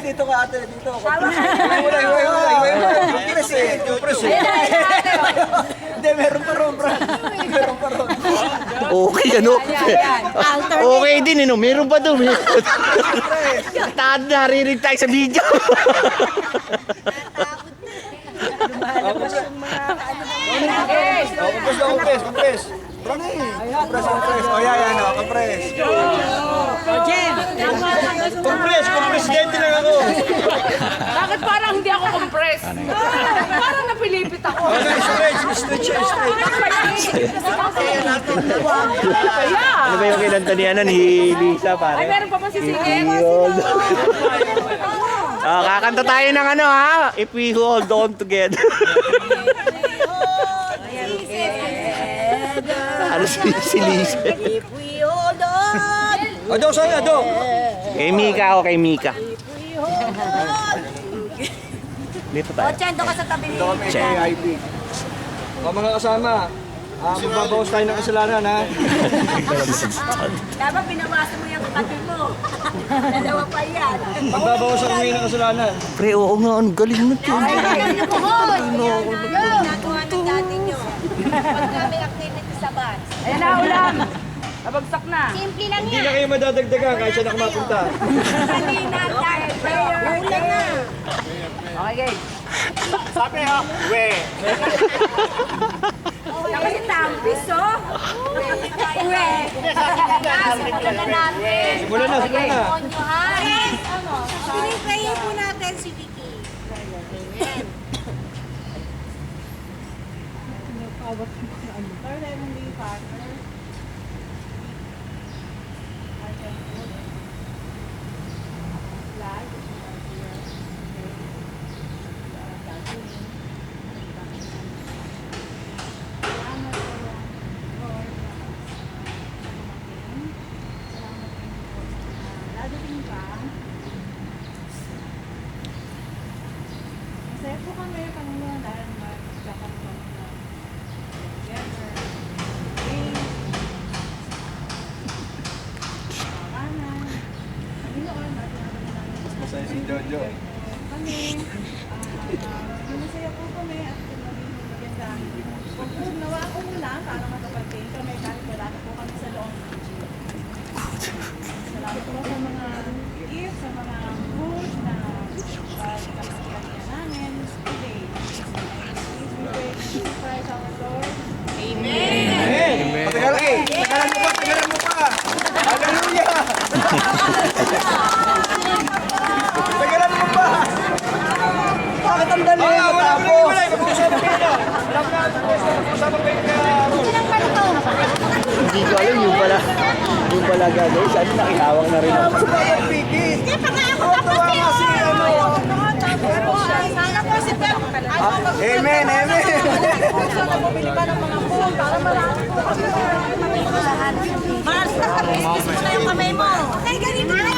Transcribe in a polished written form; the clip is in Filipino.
dito ka ate, dito. Hiway. Compress eh. Hindi, meron pa ron, bro. Meron pa ron. Okay, ano? Okay din, ano? Meron pa doon. Narinig tayo sa video. Compress. Compress. O yan, compress. Compress din lang ako. Bakit parang hindi ako compress? Parang napilipit ako. Stretch. Ano ba yung kinanta ni Lisa, pare? Ay, meron pa ba sisingin? Kakanta tayo ng ano, ha? If we hold on together. Ano si Lisa? If we hold on. Ado, sa'yo, Ado. Kay Mika ako, kay Mika. Dito tayo. Ochendo ka sa tabi ni O mga kasama, magbabawas tayo ng kasalanan, ha? Dapat pinawasan mo yung kapatid mo. Dalawa pa yan. Magbabawas ang ng kasalanan. Pre, oo nga, ang galing na ito. Ginagawa ng dati nyo. Pag kami activity sa bus. Ayan na, ulam. Nabagsak na. Simple lang Hindi yan. na kayo madadagdagan kahit saan ako mapunta. Kanina, ulan na. Okay, guys. Sabi ha, we. Tapos si Tampis, oh. Uwe. Simulan na natin. Simulan na. Konyohan. Piniprayin po natin si Vicky. Masaya po kami, Panginoon, dahil magkakaroon ng together, kanan, Panginoon, Masaya si Jojo. kami, masaya po kami at maging maganda. Kung nawa ko mula para makapag-tain kami kahit wala na po kami sa loob ng gym. Salamat po sa mga gifts, sa mga food na kapagkakita namin today. Please we pray in Jesus Christ our Lord. Amen. Tagalan mo pa. Hallelujah. Tagalan mo pa. Bakit ang dali na matapos? Hindi ko alam, yung pala gagawin. Saan nakihawak na rin ako. Hindi pa nga ako tapos kayo. Sana po si Beb. Amen. Sana bumili ka ng mga food para marami po kami. Mars, nakapis-kis mo na yung kamay mo. Okay, ganito na.